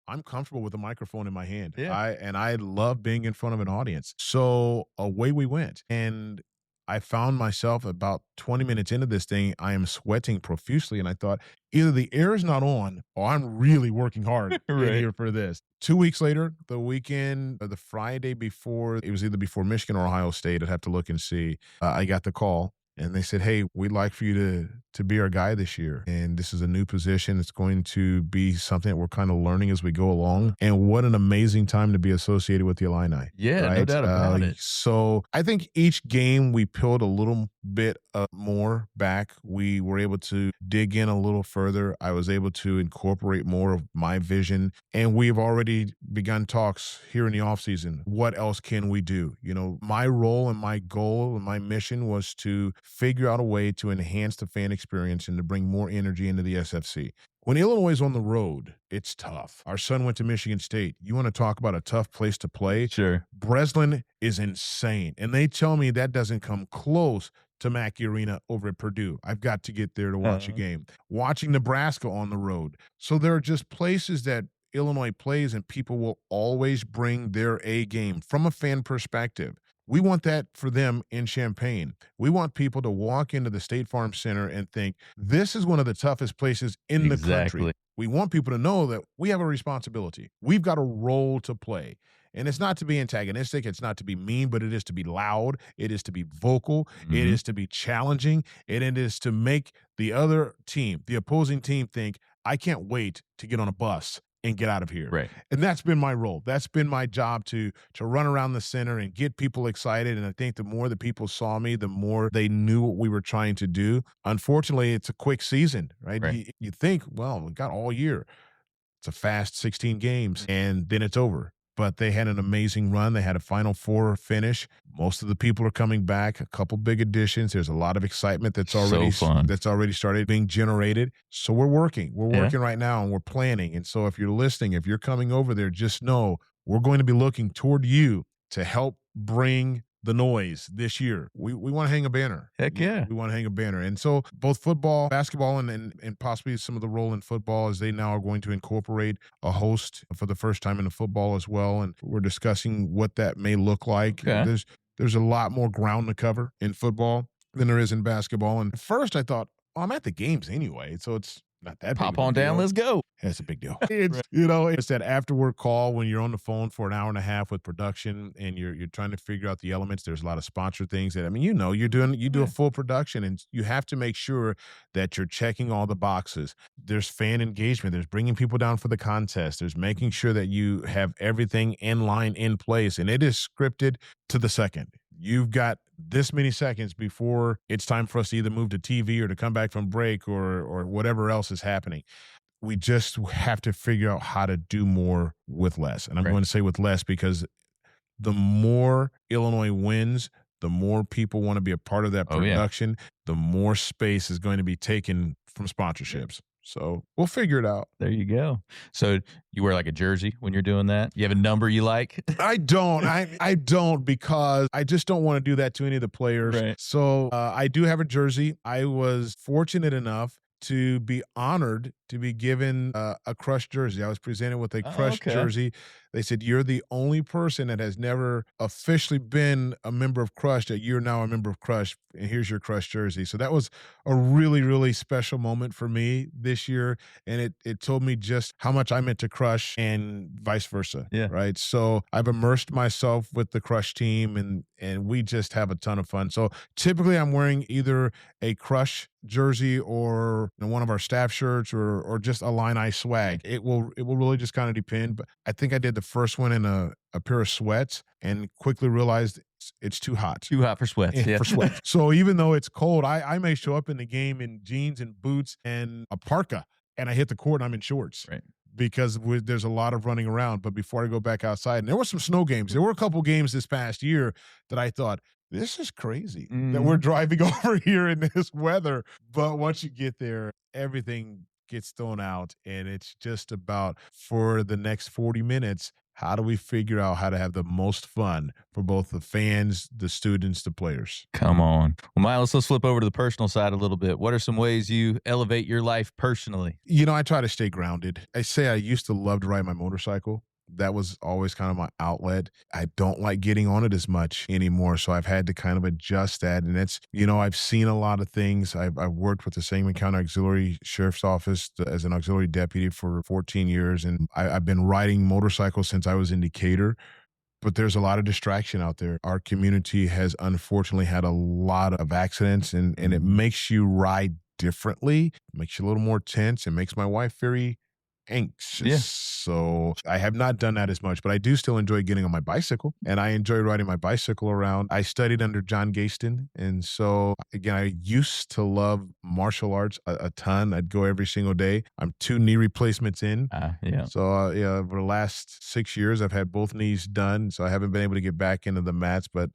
I'm comfortable with a microphone in my hand. Yeah. I love being in front of an audience. So away we went. And I found myself about 20 minutes into this thing, I am sweating profusely. And I thought, either the air is not on or I'm really working hard in here for this. 2 weeks later, the weekend, the Friday before, it was either before Michigan or Ohio State. I'd have to look and see. I got the call. And they said, hey, we'd like for you to be our guy this year. And this is a new position. It's going to be something that we're kind of learning as we go along. And what an amazing time to be associated with the Illini. Yeah, right? no doubt about it. So I think each game we peeled a little bit more back. We were able to dig in a little further. I was able to incorporate more of my vision. And we've already begun talks here in the offseason. What else can we do? You know, my role and my goal and my mission was to figure out a way to enhance the fan experience and to bring more energy into the SFC. When Illinois is on the road, it's tough. Our son went to Michigan State. You want to talk about a tough place to play? Sure. Breslin is insane. And they tell me that doesn't come close to Mackey Arena over at Purdue. I've got to get there to watch a game. Watching Nebraska on the road. So there are just places that Illinois plays and people will always bring their A game from a fan perspective. We want that for them in Champaign. We want people to walk into the State Farm Center and think, this is one of the toughest places in the country. We want people to know that we have a responsibility. We've got a role to play. And it's not to be antagonistic. It's not to be mean, but it is to be loud. It is to be vocal. It Mhm. is to be challenging. And it is to make the other team, the opposing team, think, I can't wait to get on a bus and get out of here. Right. And that's been my role. That's been my job to run around the center and get people excited. And I think the more the people saw me, the more they knew what we were trying to do. Unfortunately, it's a quick season, right? Right. You think, well, we got all year. It's a fast 16 games, and then it's over. But they had an amazing run. They had a Final Four finish. Most of the people are coming back. A couple big additions. There's a lot of excitement that's already started being generated. So we're working. We're working right now, and we're planning. And so if you're listening, if you're coming over there, just know we're going to be looking toward you to help bring the noise this year. We want to hang a banner. Heck yeah. We want to hang a banner. And so both football, basketball, and possibly some of the role in football as they now are going to incorporate a host for the first time in the football as well. And we're discussing what that may look like. Okay. There's a lot more ground to cover in football than there is in basketball. And at first I thought, well, I'm at the games anyway, so it's not that big Pop of a on down. deal. Let's go. It's a big deal. It's that after work call when you're on the phone for an hour and a half with production and you're trying to figure out the elements. There's a lot of sponsor things that, you do a full production and you have to make sure that you're checking all the boxes. There's fan engagement. There's bringing people down for the contest. There's making sure that you have everything in line, in place, and it is scripted to the second. You've got this many seconds before it's time for us to either move to TV or to come back from break or whatever else is happening. We just have to figure out how to do more with less. And I'm going to say with less because the more Illinois wins, the more people want to be a part of that production, the more space is going to be taken from sponsorships. So we'll figure it out. There you go. So you wear like a jersey when you're doing that? You have a number you like? I don't. I don't because I just don't want to do that to any of the players. Right. So I do have a jersey. I was fortunate enough to be honored to be given a Crush jersey. I was presented with a Crush jersey. They said, you're the only person that has never officially been a member of Crush that you're now a member of Crush, and here's your Crush jersey. So that was a really, really special moment for me this year, and it told me just how much I meant to Crush and vice versa, right? So I've immersed myself with the Crush team, and we just have a ton of fun. So typically I'm wearing either a Crush jersey or one of our staff shirts or just a Illini swag. It will really just kind of depend. But I think I did the first one in a pair of sweats and quickly realized it's too hot. Too hot for sweats. For sweats. So even though it's cold, I may show up in the game in jeans and boots and a parka, and I hit the court and I'm in shorts. Right. Because there's a lot of running around. But before I go back outside, and there were some snow games. There were a couple games this past year that I thought, this is crazy that we're driving over here in this weather. But once you get there, everything gets thrown out. And it's just about, for the next 40 minutes, how do we figure out how to have the most fun for both the fans, the students, the players? Come on. Well, Mylas, let's flip over to the personal side a little bit. What are some ways you elevate your life personally? I try to stay grounded. I say I used to love to ride my motorcycle. That was always kind of my outlet. I don't like getting on it as much anymore, so I've had to kind of adjust that. And it's, I've seen a lot of things. I've worked with the Sangamon County Auxiliary Sheriff's Office as an auxiliary deputy for 14 years, and I've been riding motorcycles since I was in Decatur. But there's a lot of distraction out there. Our community has unfortunately had a lot of accidents, and it makes you ride differently, makes you a little more tense. It makes my wife very anxious. Yeah. So I have not done that as much, but I do still enjoy getting on my bicycle, and I enjoy riding my bicycle around. I studied under John Gaston, and so again, I used to love martial arts a ton. I'd go every single day. I'm 2 knee replacements in. So over the last 6 years, I've had both knees done, so I haven't been able to get back into the mats, but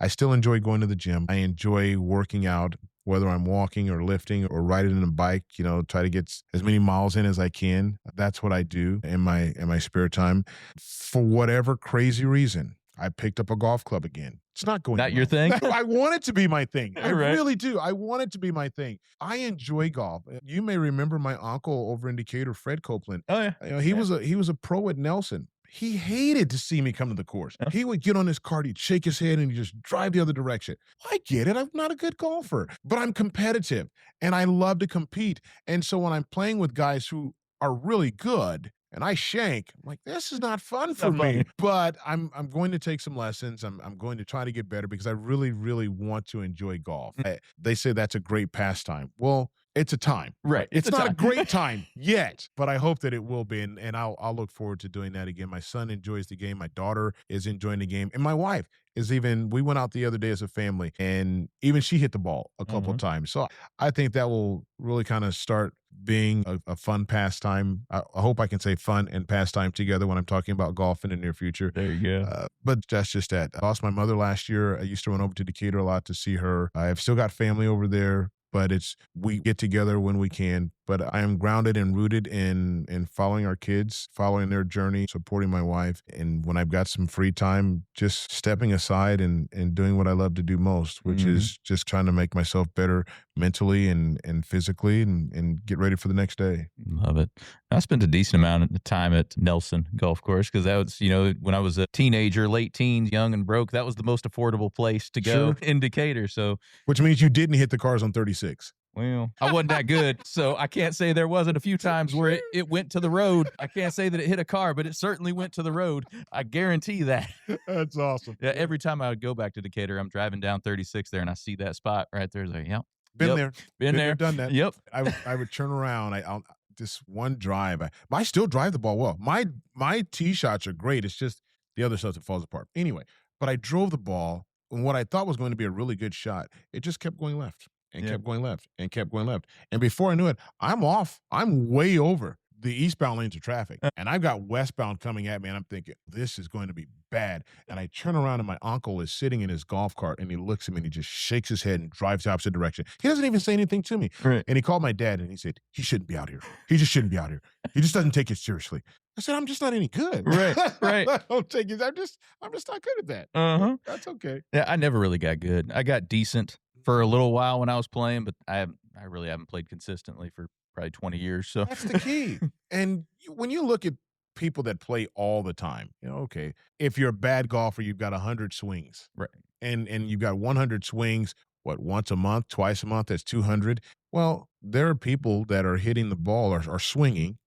I still enjoy going to the gym. I enjoy working out, whether I'm walking or lifting or riding a bike, try to get as many miles in as I can. That's what I do in my spare time. For whatever crazy reason, I picked up a golf club again. It's not going Not your thing? I want it to be my thing. I Right. really do. I want it to be my thing. I enjoy golf. You may remember my uncle over in Decatur, Fred Copeland. Oh, yeah. He was a pro at Nelson. He hated to see me come to the course. He would get on his cart, he'd shake his head, and he'd just drive the other direction. I get it. I'm not a good golfer, but I'm competitive, and I love to compete. And so when I'm playing with guys who are really good, and I shank. I'm like, this is not fun for Not me. funny. But I'm going to take some lessons. I'm going to try to get better because I really, really want to enjoy golf. They say that's a great pastime. Well, it's a time. Right. It's not a time. great time yet, but I hope that it will be. And I'll look forward to doing that again. My son enjoys the game. My daughter is enjoying the game. And my wife is we went out the other day as a family, and even she hit the ball a couple of times. So I think that will really kind of start being a fun pastime. I hope I can say fun and pastime together when I'm talking about golf in the near future. There you go. But that's just that. I lost my mother last year. I used to run over to Decatur a lot to see her. I've still got family over there, but we get together when we can. But I am grounded and rooted in following our kids, following their journey, supporting my wife. And when I've got some free time, just stepping aside and doing what I love to do most, which is just trying to make myself better mentally and physically and get ready for the next day. Love it. I spent a decent amount of time at Nelson Golf Course because that was, when I was a teenager, late teens, young and broke, that was the most affordable place to go in Decatur. So, which means you didn't hit the cars on 36. Well, I wasn't that good, so I can't say there wasn't a few times where it went to the road. I can't say that it hit a car, but it certainly went to the road. I guarantee that. That's awesome. Yeah, every time I would go back to Decatur, I'm driving down 36 there, and I see that spot right there. Like, yep. Been there. Been there. Done that. Yep. I would turn around. I'll this one drive. I still drive the ball well. My tee shots are great. It's just the other stuff that falls apart. Anyway, but I drove the ball, and what I thought was going to be a really good shot, it just kept going left. And kept going left and kept going left. And before I knew it, I'm off. I'm way over the eastbound lanes of traffic. And I've got westbound coming at me, and I'm thinking, this is going to be bad. And I turn around, and my uncle is sitting in his golf cart, and he looks at me, and he just shakes his head and drives the opposite direction. He doesn't even say anything to me. Right. And he called my dad, and he said, he shouldn't be out here. He just shouldn't be out here. He just doesn't take it seriously. I said, I'm just not any good. Right. I don't take it. I'm just not good at that. Uh-huh. That's okay. Yeah, I never really got good. I got decent for a little while when I was playing, but I really haven't played consistently for probably 20 years. So that's the key. And when you look at people that play all the time, okay, if you're a bad golfer, you've got 100 swings. Right. And you've got 100 swings, once a month, twice a month, that's 200. Well, there are people that are hitting the ball or swinging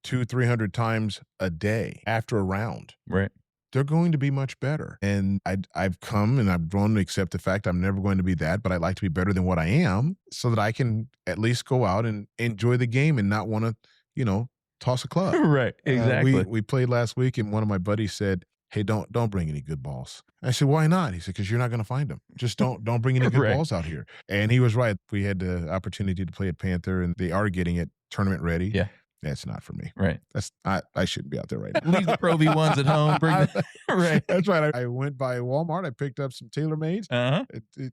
200-300 times a day after a round. Right. They're going to be much better. And I've come and I've grown to accept the fact I'm never going to be that, but I'd like to be better than what I am so that I can at least go out and enjoy the game and not want to, toss a club. Right. Exactly. We played last week, and one of my buddies said, hey, don't bring any good balls. I said, why not? He said, because you're not going to find them. Just don't bring any good balls out here. And he was right. We had the opportunity to play at Panther, and they are getting it tournament ready. Yeah. That's not for me. Right. I shouldn't be out there right now. Leave the Pro V1s at home. Right. That's right. I went by Walmart. I picked up some TaylorMades. Uh-huh.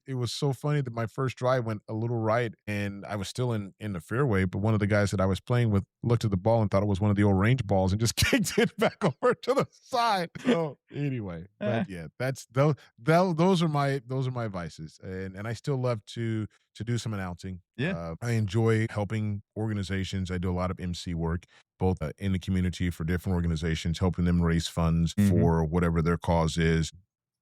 It was so funny that my first drive went a little right, and I was still in the fairway, but one of the guys that I was playing with looked at the ball and thought it was one of the old range balls and just kicked it back over to the side. So anyway, but yeah, those are my vices, and I still love to do some announcing. Yeah. I enjoy helping organizations. I do a lot of MC work, both in the community for different organizations, helping them raise funds for whatever their cause is.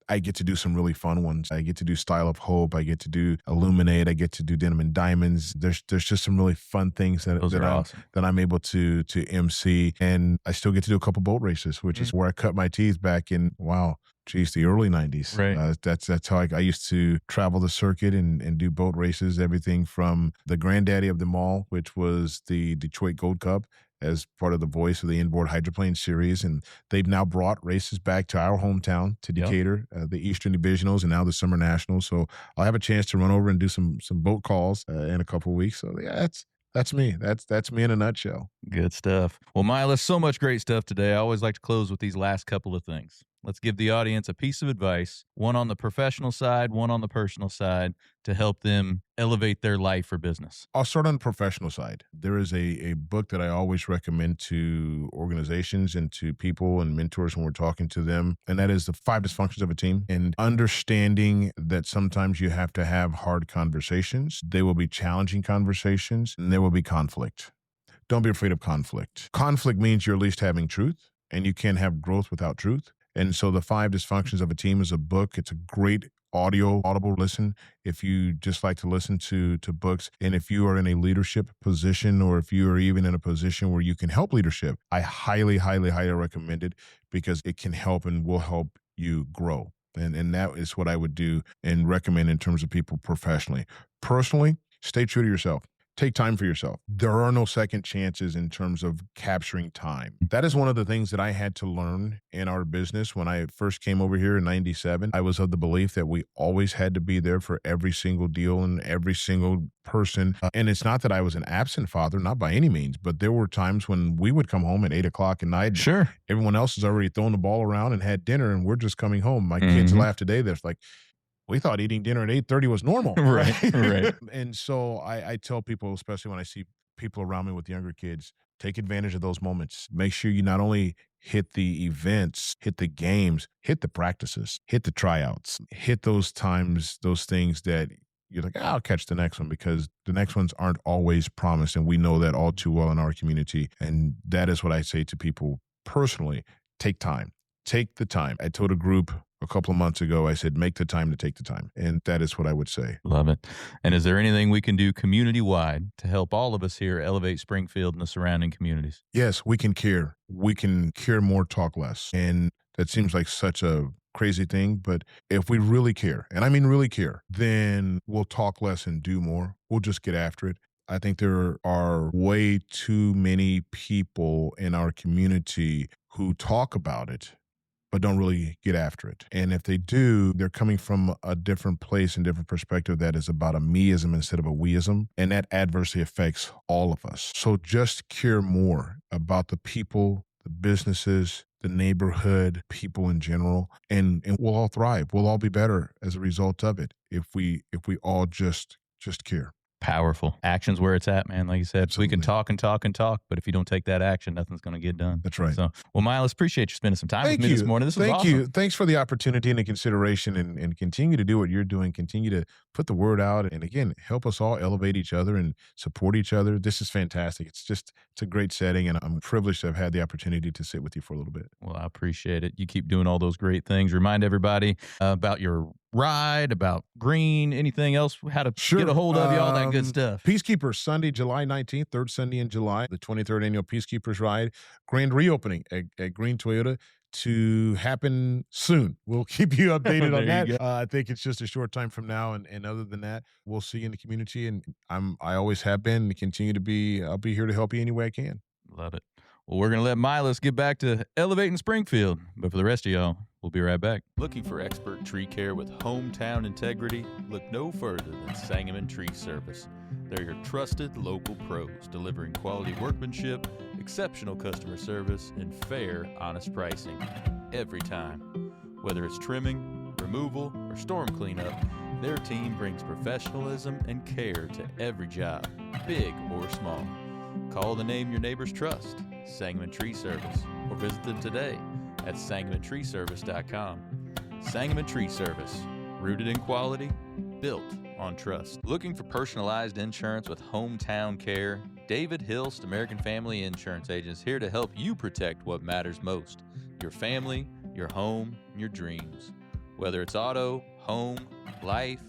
I get to do some really fun ones. I get to do Style of Hope. I get to do Illuminate. I get to do Denim and Diamonds. There's just some really fun things that I'm able to MC. And I still get to do a couple boat races, which is where I cut my teeth back in, the early 90s. Right. That's how I used to travel the circuit and do boat races, everything from the granddaddy of them all, which was the Detroit Gold Cup, as part of the voice of the inboard hydroplane series. And they've now brought races back to our hometown, to Decatur, the Eastern Divisionals and now the Summer Nationals. So I'll have a chance to run over and do some boat calls in a couple of weeks. So yeah, that's me. That's me in a nutshell. Good stuff. Well, Mylas, so much great stuff today. I always like to close with these last couple of things. Let's give the audience a piece of advice, one on the professional side, one on the personal side, to help them elevate their life or business. I'll start on the professional side. There is a book that I always recommend to organizations and to people and mentors when we're talking to them, and that is The 5 Dysfunctions of a Team. And understanding that sometimes you have to have hard conversations. They will be challenging conversations, and there will be conflict. Don't be afraid of conflict. Conflict means you're at least having truth, and you can't have growth without truth. And so the 5 Dysfunctions of a Team is a book. It's a great audible listen if you just like to listen to books. And if you are in a leadership position, or if you are even in a position where you can help leadership, I highly, highly, highly recommend it, because it can help and will help you grow. And that is what I would do and recommend in terms of people professionally. Personally, stay true to yourself. Take time for yourself. There are no second chances in terms of capturing time. That is one of the things that I had to learn in our business. When I first came over here in 97, I was of the belief that we always had to be there for every single deal and every single person. And it's not that I was an absent father, not by any means, but there were times when we would come home at 8:00 at night. Sure. Everyone else has already thrown the ball around and had dinner, and we're just coming home. My kids laugh today. They're like, we thought eating dinner at 8:30 was normal. Right. And so I tell people, especially when I see people around me with younger kids, take advantage of those moments. Make sure you not only hit the events, hit the games, hit the practices, hit the tryouts, hit those times, those things that you're like, I'll catch the next one, because the next ones aren't always promised. And we know that all too well in our community. And that is what I say to people personally. Take time. Take the time. I told a group a couple of months ago, I said, make the time to take the time. And that is what I would say. Love it. And is there anything we can do community-wide to help all of us here elevate Springfield and the surrounding communities? Yes, we can care. We can care more, talk less. And that seems like such a crazy thing, but if we really care, and I mean really care, then we'll talk less and do more. We'll just get after it. I think there are way too many people in our community who talk about it, but don't really get after it. And if they do, they're coming from a different place and different perspective that is about a meism instead of a weism. And that adversely affects all of us. So just care more about the people, the businesses, the neighborhood, people in general, and we'll all thrive. We'll all be better as a result of it if we all just care. Powerful. Action's where it's at, man. Like you said, Absolutely. we can talk and talk and talk, but if you don't take that action, nothing's going to get done. That's right. So, well, Mylas, appreciate you spending some time with me this morning. This was Thank awesome. you. Thanks for the opportunity and the consideration, and continue to do what you're doing. Continue to put the word out. And again, help us all elevate each other and support each other. This is fantastic. It's a great setting, and I'm privileged to have had the opportunity to sit with you for a little bit. Well, I appreciate it. You keep doing all those great things. Remind everybody about your ride, about green, anything else, how to get a hold of you, all that good stuff. Peacekeepers, Sunday, July 19th, third Sunday in July, the 23rd annual Peacekeepers ride, grand reopening at Green Toyota to happen soon. We'll keep you updated on that. I think it's just a short time from now. And other than that, we'll see you in the community. And I always have been and continue to be. I'll be here to help you any way I can. Love it. Well, we're going to let Mylas get back to elevating Springfield. But for the rest of y'all, we'll be right back. Looking for expert tree care with hometown integrity? Look no further than Sangamon Tree Service. They're your trusted local pros, delivering quality workmanship, exceptional customer service, and fair, honest pricing every time. Whether it's trimming, removal, or storm cleanup, their team brings professionalism and care to every job, big or small. Call the name your neighbors trust, Sangamon Tree Service, or visit them today at sangamontreeservice.com. Sangamon Tree Service, rooted in quality, built on trust. Looking for personalized insurance with hometown care? David Hilst American Family Insurance Agents here to help you protect what matters most: your family, your home, and your dreams. Whether it's auto, home, life,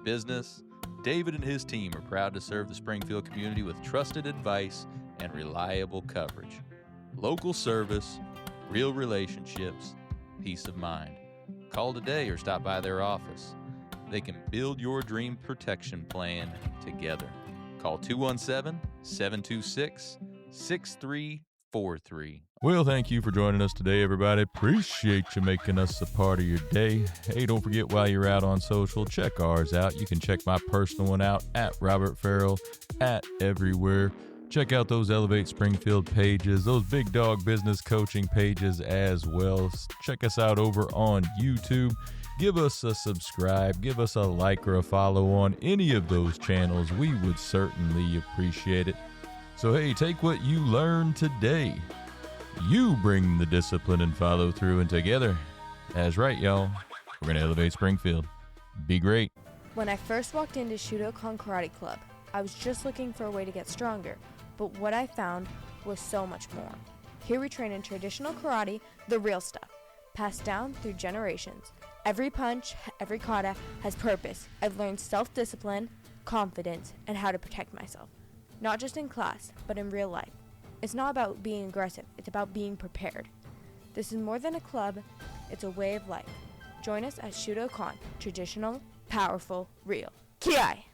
business, David and his team are proud to serve the Springfield community with trusted advice and reliable coverage. Local service, real relationships, peace of mind. Call today or stop by their office. They can build your dream protection plan together. Call 217-726-6343. Well, thank you for joining us today, everybody. Appreciate you making us a part of your day. Hey, don't forget, while you're out on social, check ours out. You can check my personal one out at Robert Ferriell at everywhere. Check out those Elevate Springfield pages, those Big Dog Business Coaching pages as well. Check us out over on YouTube. Give us a subscribe, give us a like or a follow on any of those channels. We would certainly appreciate it. So, hey, take what you learned today. You bring the discipline and follow through, and together, that's right, y'all, we're going to elevate Springfield. Be great. When I first walked into Shudokan Karate Club, I was just looking for a way to get stronger, but what I found was so much more. Here we train in traditional karate, the real stuff. passed down through generations. Every punch, every kata has purpose. I've learned self-discipline, confidence, and how to protect myself. Not just in class, but in real life. It's not about being aggressive, it's about being prepared. This is more than a club, it's a way of life. Join us at Shudokan, traditional, powerful, real. Ki-ai!